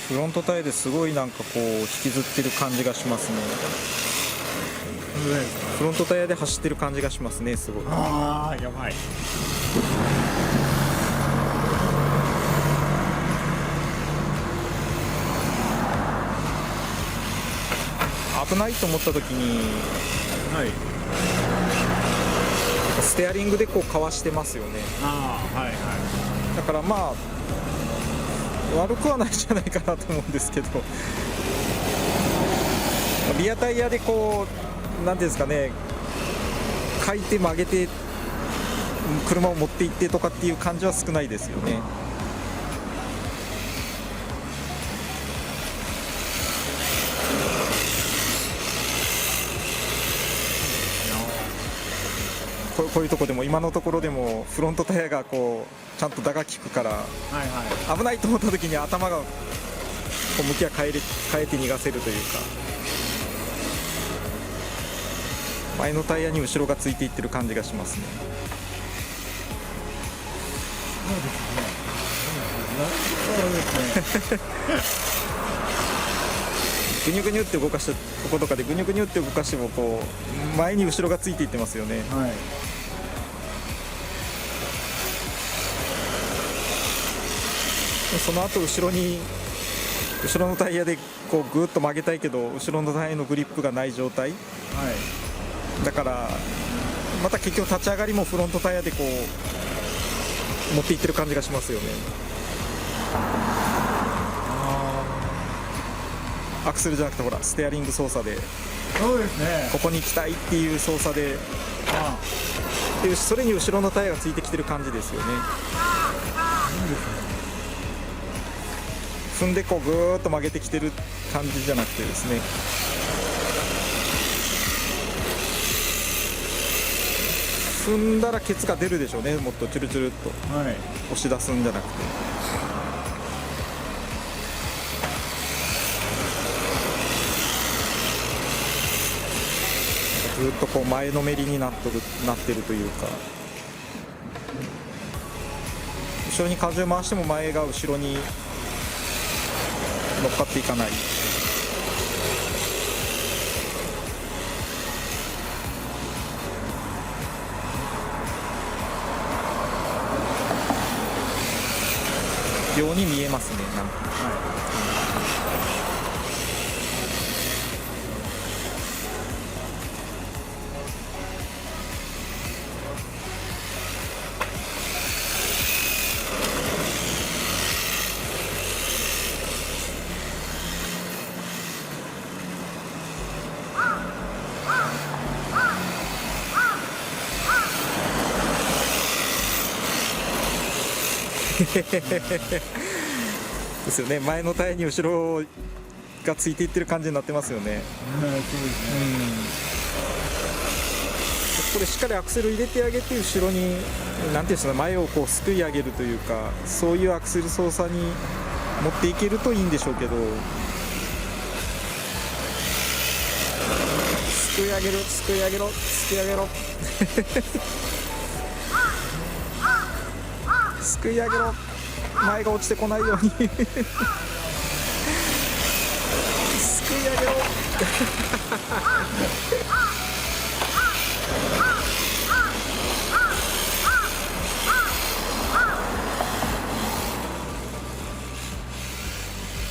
フロントタイヤですごいなんかこう引きずってる感じがしますね。フロントタイヤで走ってる感じがしますね、すごい。ああ、やばい。危ないと思った時にはい。ステアリングでこうかわしてますよね。ああ、はいはだからまあ悪くはないんじゃないかなと思うんですけど、リアタイヤでこうなんていうんですかね、書いて曲げて車を持って行ってとかっていう感じは少ないですよね。こういうとこでも今のところでもフロントタイヤがこうちゃんと打が効くからい。はいは危ないと思った時に頭がこう向きは変えて逃がせるというか、前のタイヤに後ろがついていってる感じがしますね。そうですね。ぐにゅぐにゅって動かしてこことかでぐにゅぐにゅって動かしてもこう前に後ろがついていってますよね。はい。その後後ろのタイヤでこうぐーっと曲げたいけど後ろのタイヤのグリップがない状態はい。だからまた結局立ち上がりもフロントタイヤでこう持っていってる感じがしますよね。アクセルじゃなくてほらステアリング操作でそうですね。ここに行きたいっていう操作であでそれに後ろのタイヤがついてきてる感じですよね。あ、いいですね。踏んでこうぐーっと曲げてきてる感じじゃなくてですね、踏んだらケツが出るでしょうね。もっとチュルチュルっとはい。押し出すんじゃなくて、ずっとこう前のめりになってるというか、後ろに風を回しても前が後ろに乗っかっていかない。ように見えますね。なんかですよね。前のタイヤに後ろがついていってる感じになってますよね。そうですね。これしっかりアクセル入れてあげて後ろになんていうんですか、前をこうすくい上げるというか、そういうアクセル操作に持っていけるといいんでしょうけど、すくい上げるすくい上げろすくい上げろすくい上げろ、前が落ちてこないようにすくい上げろ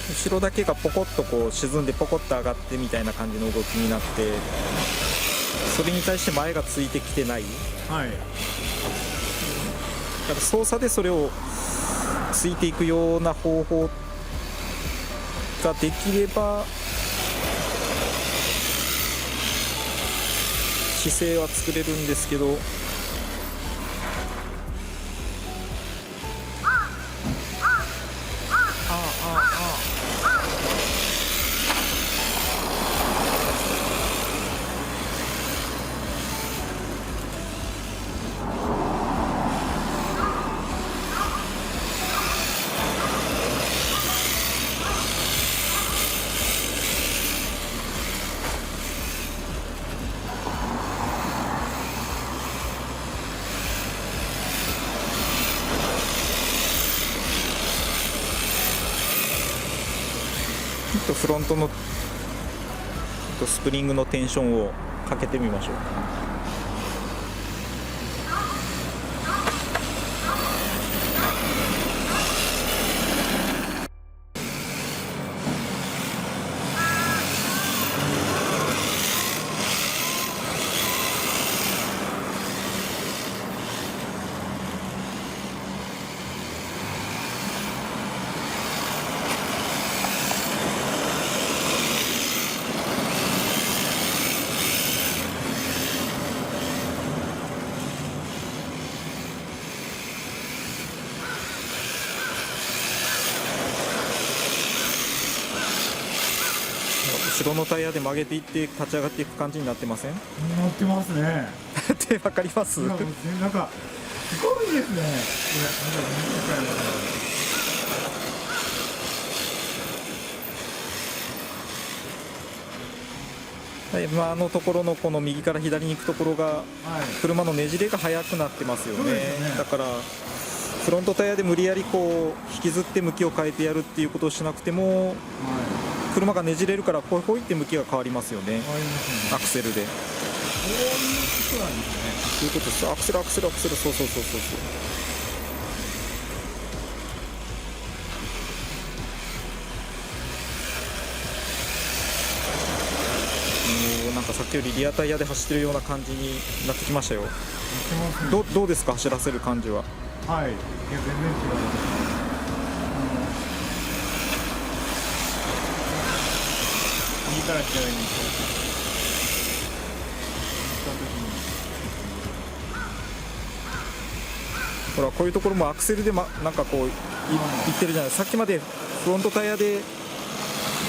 後ろだけがポコッとこう沈んでポコッと上がってみたいな感じの動きになって、それに対して前がついてきてない。はい。だから操作でそれをついていくような方法ができれば姿勢は作れるんですけど、フロントのスプリングのテンションをかけてみましょう。後ろのタイヤで曲げていって立ち上がっていく感じになってません？乗ってますね。って分かります？いやもうなんかすごいですね。いやなんかはい、ところのこの右から左に行くところがはい。車のねじれが速くなってますよね。そうですねだからフロントタイヤで無理やりこう引きずって向きを変えてやるっていうことをしなくてもはい。車がねじれるからポイポイって向きが変わりますよね。変わりますね。アクセルで。こういうことなんですね。ということです。アクセルアクセルアクセル、そうそうそうそうそう。なんかさっきよりリアタイヤで走ってるような感じになってきましたよ。乗ってますね。どうですか、走らせる感じは。はい。いや全然違う。右から左に行った時に。ほらこういうところもアクセルで、なんかこういってるじゃない。さっきまでフロントタイヤで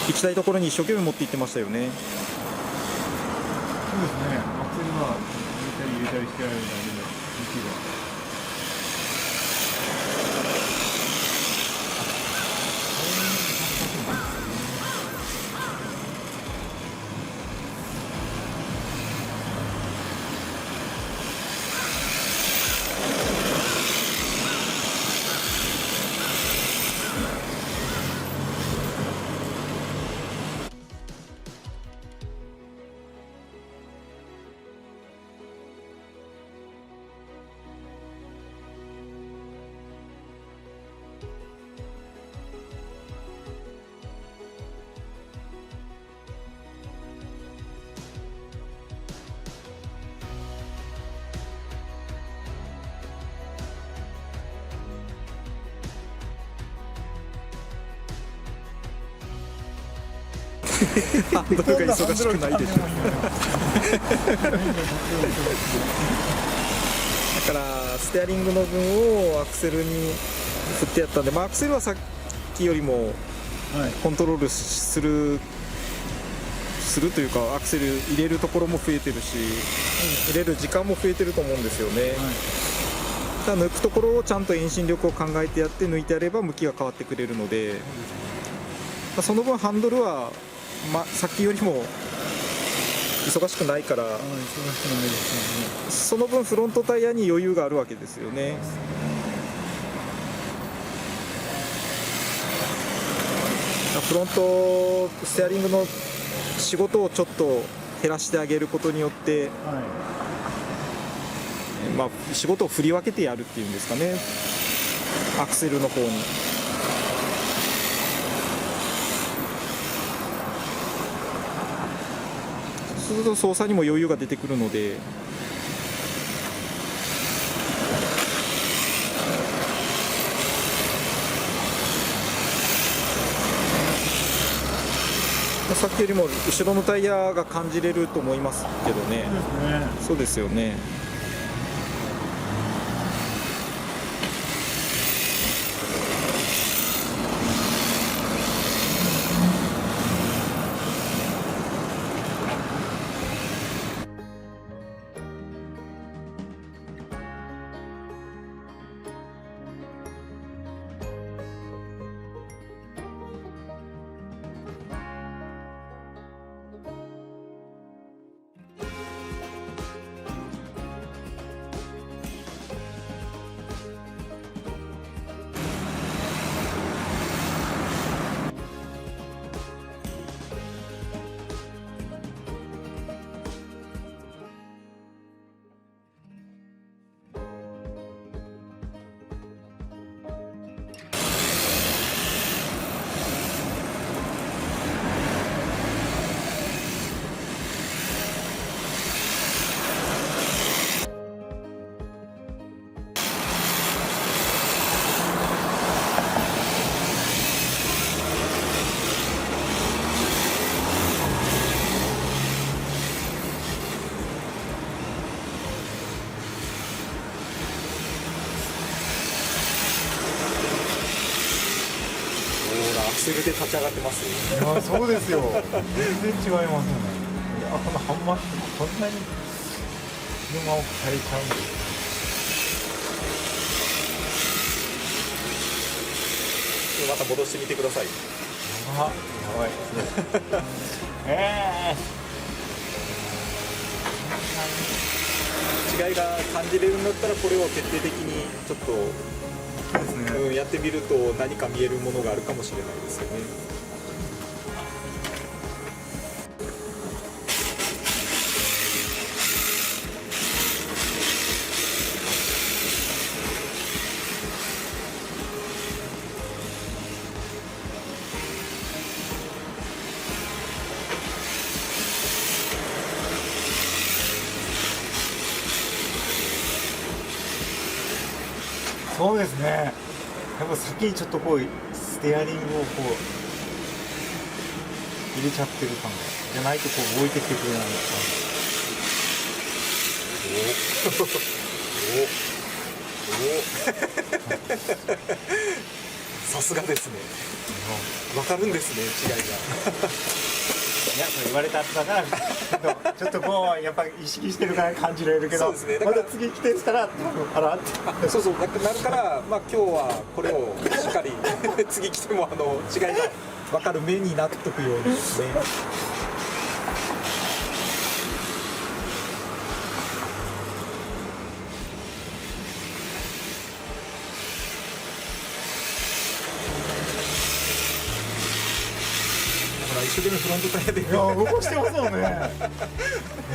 行きたいところに一生懸命持って行ってましたよね。そうですね。アクセルは入れたりしてやるだけでできる。ハンドルが忙しくないでしょ。だからステアリングの分をアクセルに振ってやったんで、アクセルはさっきよりもはい。コントロールするというか、アクセル入れるところも増えてるし、入れる時間も増えてると思うんですよね。ただ抜くところをちゃんと遠心力を考えてやって抜いてやれば向きが変わってくれるので、その分ハンドルは、さっきよりも忙しくないから、忙しくないですね。その分フロントタイヤに余裕があるわけですよね。フロントステアリングの仕事をちょっと減らしてあげることによって、は仕事を振り分けてやるっていうんですかね、アクセルの方に。そうすると操作にも余裕が出てくるので、さっきよりも後ろのタイヤが感じれると思いますけどね。い。そうですね。そうですよね。らアクセルで立ち上がってますよ。いやそうですよ。全然違いますよね。いやこのハンマーってこんなに車を変えちゃうんです。また戻してみてください。あ、やばい。違いが感じれるんだったらこれを徹底的にちょっと、そうですね。やってみると何か見えるものがあるかもしれないですよね。そうですね。やっぱ先にちょっとこうステアリングをこう入れちゃってる感が、じゃないとこう置いてきてくれない感さすがですね。わかるんですね、違いが。いや、そう言われた後だからちょっとこうやっぱり意識してるから感じられるけど、そうですね、だからまた次来てたらあらってそうそう、なるから、まあ、今日はこれをしっかり次来ても違いが分かる目になっとくようにですね。だから一生懸命フロントタイヤでいや動かしてますよね。や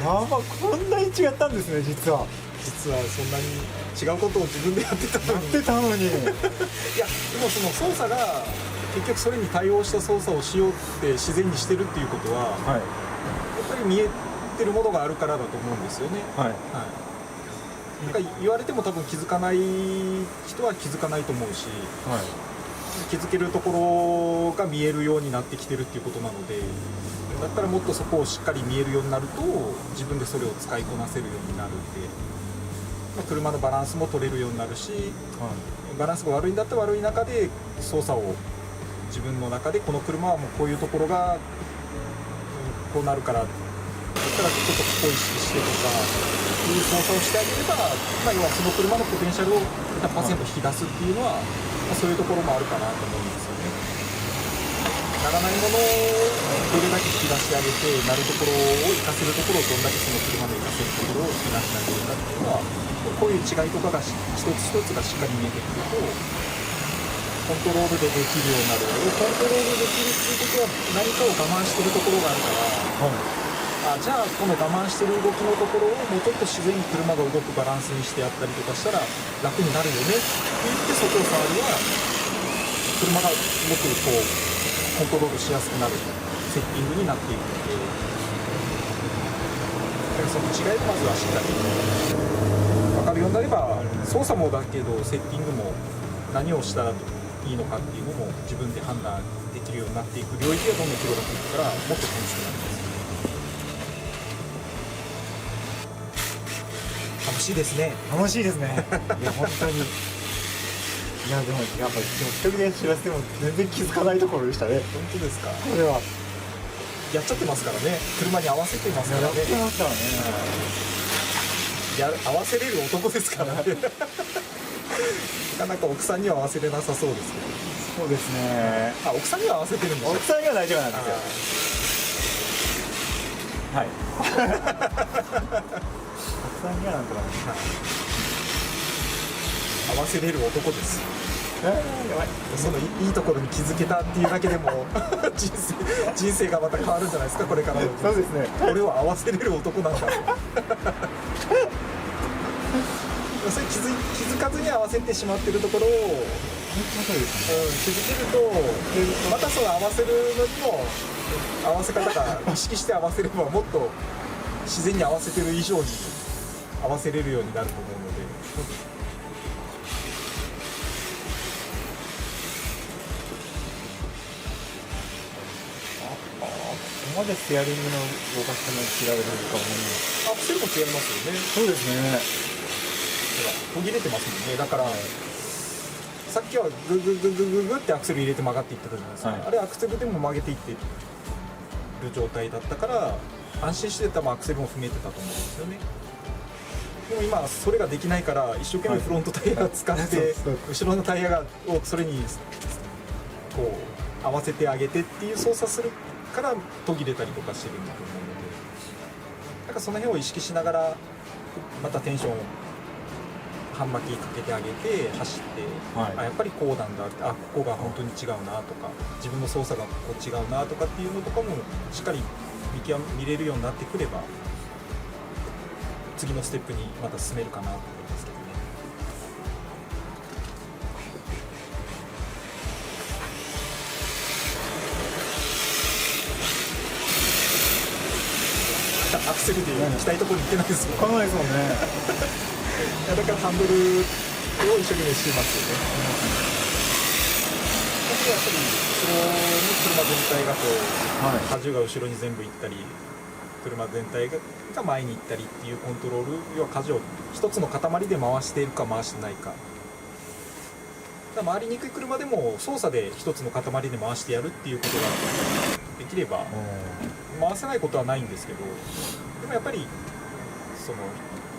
ば、こんなに違ったんですね、実は。実はそんなに違うことを自分でやってたのに。やってたのに。いや、でもその操作が結局それに対応した操作をしようって自然にしてるっていうことは、はいやっぱり見えてるものがあるからだと思うんですよね。はい。はい。なんか言われても多分気づかない人は気づかないと思うし、はい。気づけるところが見えるようになってきてるっていうことなので、だったらもっとそこをしっかり見えるようになると自分でそれを使いこなせるようになるんで、まあ、車のバランスも取れるようになるし、バランスが悪いんだったら悪い中で操作を自分の中で、この車はもうこういうところが、こうなるからだったらちょっとここを意識してとかいう操作をしてあげれば、まあ、要はその車のポテンシャルを 100% 引き出すっていうのは、まあ、そういうところもあるかなと思うんですよね。ならないものをどれだけ引き出してあげて、なるところを活かせるところをどんだけその車で活かせるところを引き出してあげるかっていうのは、こういう違いとかが一つ一つがしっかり見えてくるとコントロールでできるようになる。コントロールできるっていうことは何かを我慢してるところがあるから、じゃあこの我慢してる動きのところをもうちょっと自然に車が動くバランスにしてやったりとかしたら楽になるよねって言ってそこを触るは、車がもっとこうコントロールしやすくなるセッティングになっていくので、だからその違いをまずはしっかり分かるようになれば、操作もだけどセッティングも何をしたらいいのかっていうのも自分で判断できるようになっていく領域がどんどん広がっていくから、もっと楽しくなります。楽しいですね。楽しいですね。いや本当に。いやでもやっぱり一人で知らせても全然気づかないところでしたね。本当ですか。これはやっちゃってますからね。車に合わせてますからね。やってますからね。合わせれる男ですからね。なかなか奥さんには合わせれなさそうですけど。そうですね。あ、奥さんには合わせてるんですよ。奥さんには大丈夫なんですよ。はい。奥さんにはなんとかなる。合わせれる男です。やばい。そのいいところに気づけたっていうだけでも人生がまた変わるんじゃないですか、これからの。そうですね。俺は合わせれる男なんだ。それ気づかずに合わせてしまってるところを、気づけると、またその合わせるのにも合わせ方が意識して合わせればもっと自然に合わせてる以上に合わせれるようになると思うので。ここまでステアリングの動かし方が違うかもね。アクセルも違いますよね。そうですね。途切れてますもんね。だから、さっきはググググググってアクセル入れて曲がっていってたじゃないですか、はい、あれアクセルでも曲げていってる状態だったから安心して多分アクセルも踏めてたと思うんですよね。でも今それができないから一生懸命フロントタイヤを使って、はい、後ろのタイヤをそれにこう合わせてあげてっていう操作するから途切れたりとかしてるんだと思うので、なんかその辺を意識しながらまたテンションを半巻きかけてあげて走って、はい、あやっぱりこうなんだって、あここが本当に違うなとか自分の操作がここ違うなとかっていうのとかもしっかり見れるようになってくれば次のステップにまた進めるかなと思いますけどね。アクセルで行きたいところに行ってないですもんね。行かないですもんねだからハンドルを一生懸命してますよね。やっぱり後ろに車全体がこう、荷重が後ろに全部行ったり車全体が前に行ったりっていうコントロール、要は舵を一つの塊で回しているか回してないか。だから回りにくい車でも操作で一つの塊で回してやるっていうことができれば回せないことはないんですけど、でもやっぱりその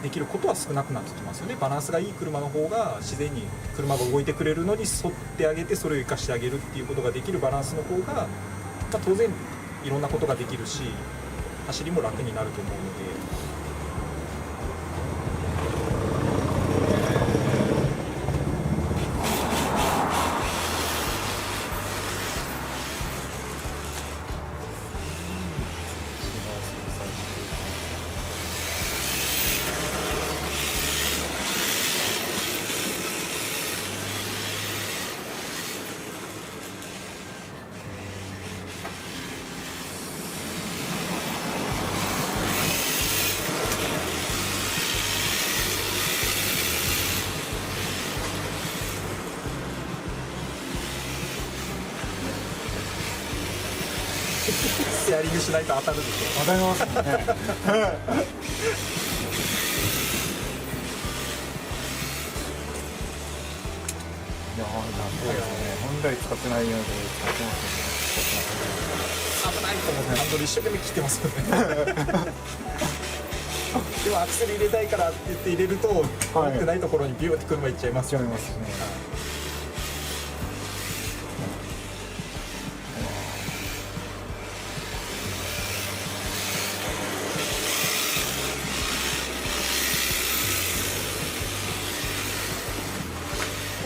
できることは少なくなってきますよね。バランスがいい車の方が自然に車が動いてくれるのに沿ってあげてそれを生かしてあげるっていうことができるバランスの方が、まあ、当然いろんなことができるし走りも楽になると思うので。ステアリングしないと当たるでしょ。当たりますねいやなんかそうですね、本来使ってないようで使ってますね。危ないと思ってハンドル一生懸命切ってますよねでもアクセル入れたいからって言って入れると持ってないところにビューって車行っちゃいますよね。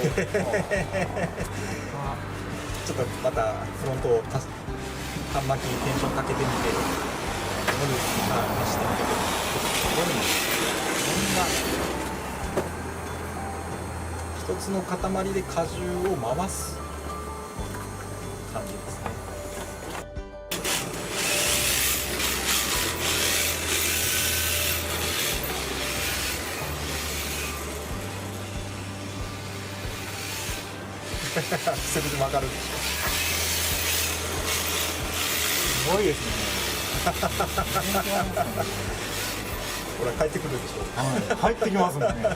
ちょっとまたフロントを半巻きテンションかけてみて走ってみてここにこんな一つの塊で荷重を回す感じですね。アクセルで曲がるでしょ。すごいですねほら帰ってくるでしょ。はい、入ってきますもんねこ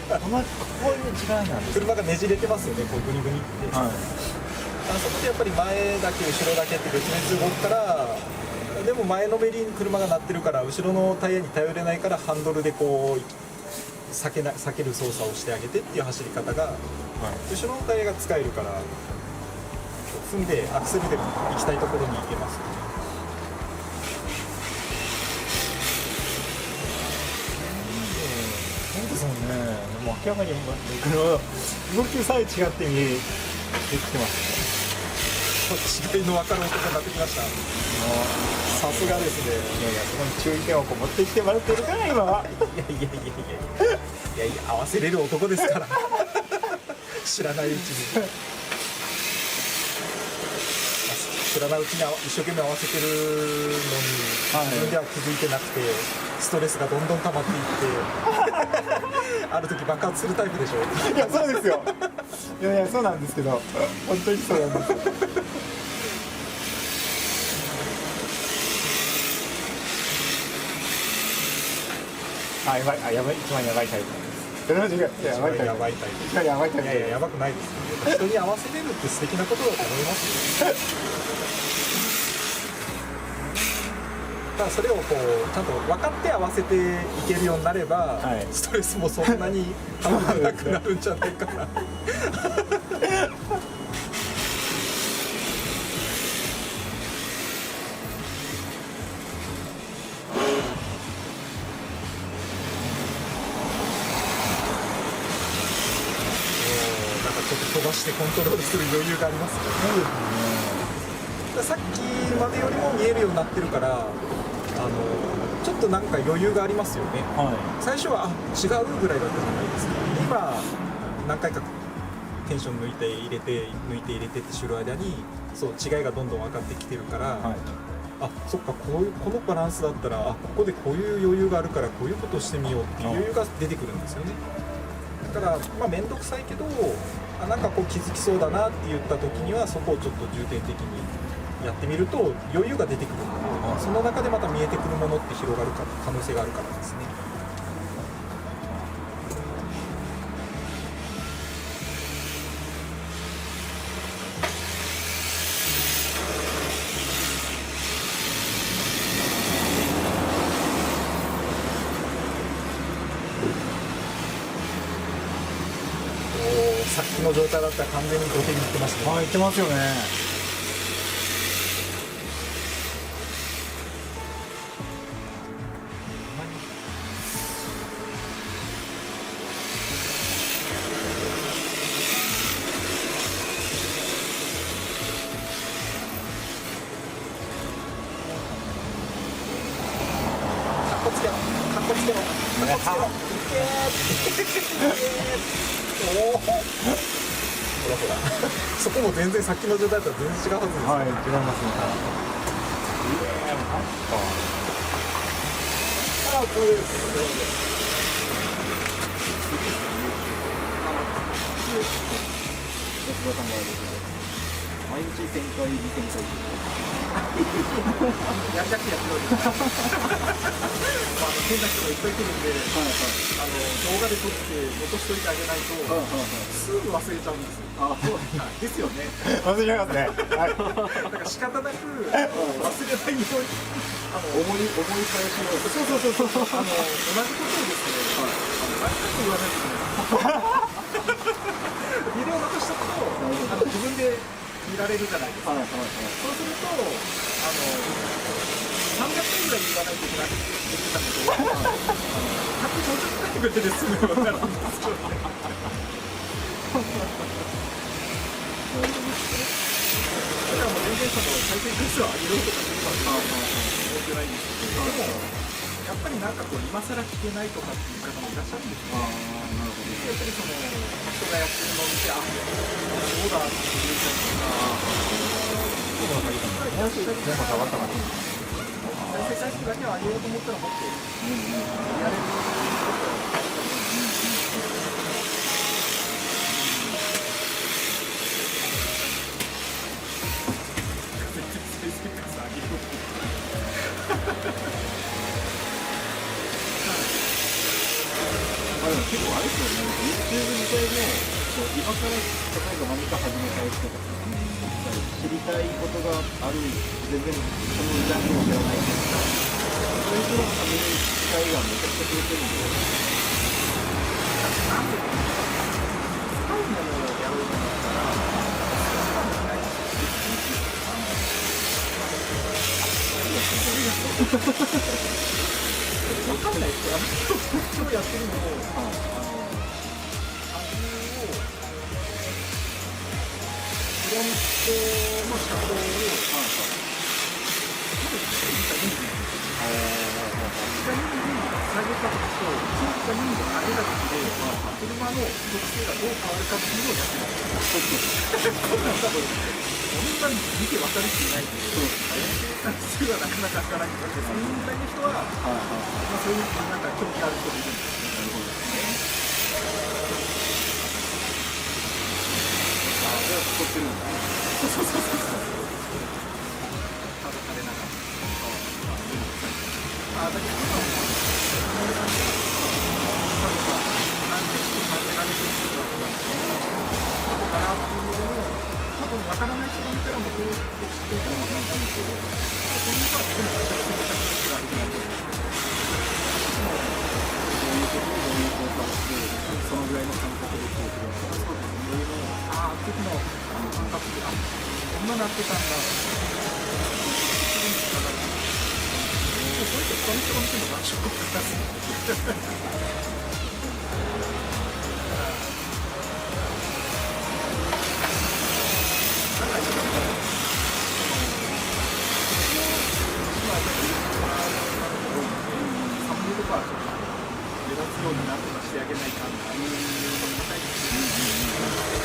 ういう違いなんです。車がねじれてますよね、こうグニグニって、はい、そこでやっぱり前だけ後ろだけって別々動くから、でも前のめりに車が鳴ってるから後ろのタイヤに頼れないからハンドルでこう避ける操作をしてあげてっていう走り方が、はい、後ろのタイヤが使えるから踏んでアクセルで行きたいところに行けます。そうですもんね。もう明らかに動きさえ違って見えてきてますね。違いの分かる男になってきました。さすがですね。いやいや、そこに注意点をこう持ってきてもらってるから今は。いや合わせれる男ですから知らないうちに知らないうちに一生懸命合わせてるのに、自分では気づいてなくてストレスがどんどん溜まっていってある時爆発するタイプでしょ。いやそうですよ。いやそうなんですけど、本当にそうなんですよ。やばい、一番やばいタイプなんです。それは違う。やばいタイプ。やばいタイプ。やばいタイプ。いやいや、やばくないですよ。人に合わせれるって素敵なことだと思いますよ。ただそれをこうちゃんと分かって合わせていけるようになれば、はい、ストレスもそんなにたまらなくなるんじゃないかな。ちょっと飛ばしてコントロールする余裕がありますね。さっきまでよりも見えるようになってるからちょっとなんか余裕がありますよね、はい、最初は違うぐらいだったじゃないですか。今何回かテンション抜いて入れて抜いて入れてってしてる間にそう違いがどんどん分かってきてるから、はい、あ、そっか、このバランスだったらここでこういう余裕があるからこういうことをしてみようっていう余裕が出てくるんですよね。だからまあ面倒くさいけどなんかこう気づきそうだなって言った時にはそこをちょっと重点的にやってみると余裕が出てくるので、その中でまた見えてくるものって広がる可能性があるからですね。さっきの状態だったら完全に土手に行ってますね。行ってますよね。かっこつけろ、かっこつけろ、かっこつけろ、おお、ほらほら、そこも全然さっきの状態だったら全然違うはずです。はい、違いますね。あ、これです。毎日1000回、2000回。やりたくてやってるわけです。変な人がいっぱい来るんで、動画で撮って残しといてあげないと、すぐ忘れちゃうんですよ。ですよね。忘れますね。はい。だから仕方なく忘れないように思い返しを。そう同じことをですね、何回も言わないとね。ビデオ残しとくと自分で見られるじゃないですか。そうすると300回ぐらい言わないといけないって言ってたけど、150回ぐらいで済むようになるんですよね。だからもう全然再生回数を上げようとかするのは思ってないんですけど、でもやっぱりなんかこう今更聞けないとかっていう方もいらっしゃるんですよね。やっぱり人がやってるのを見て、そうだっていう人とか、再生回数だけは上げようと思ったらもっとやれる結構あれですよね、YouTube 自体も今から例えば何か始めたい人とか知りたいことがある、全然そのジャンルを知らないとか、そういう人のために機会がめちゃくちゃ増えてるんで、深いものをやろうと思ったら、分かんないですよ。今日やってるのを、フロントの車道を、下げた時と、金貨2で上げた時で、車の属性がどう変わるかっていうのをやってます。こんなん多分、そんなに見て分かる人いないんで、すぐはなかなか開かないんですけど、そのぐらいの人は、そういうなんか興味ある人もいるんですよ。なるほどですね。じゃあ撮ってるんだ。そう。ただ垂れながら。だけど今はなんていう分分からない人が見たらもうこうしていたら分かるんですけど、そういう人は自分の会社が決めた形があるじゃないですか。どういう時にどういう効果をしてそのぐらいの感覚で聞いてるとか、そうですね、いろいろ時の感覚でこんななってたんだこれって他の人が見ても話を聞かすサムネとかはちょっと目立つようになんとかしてあげないかんな。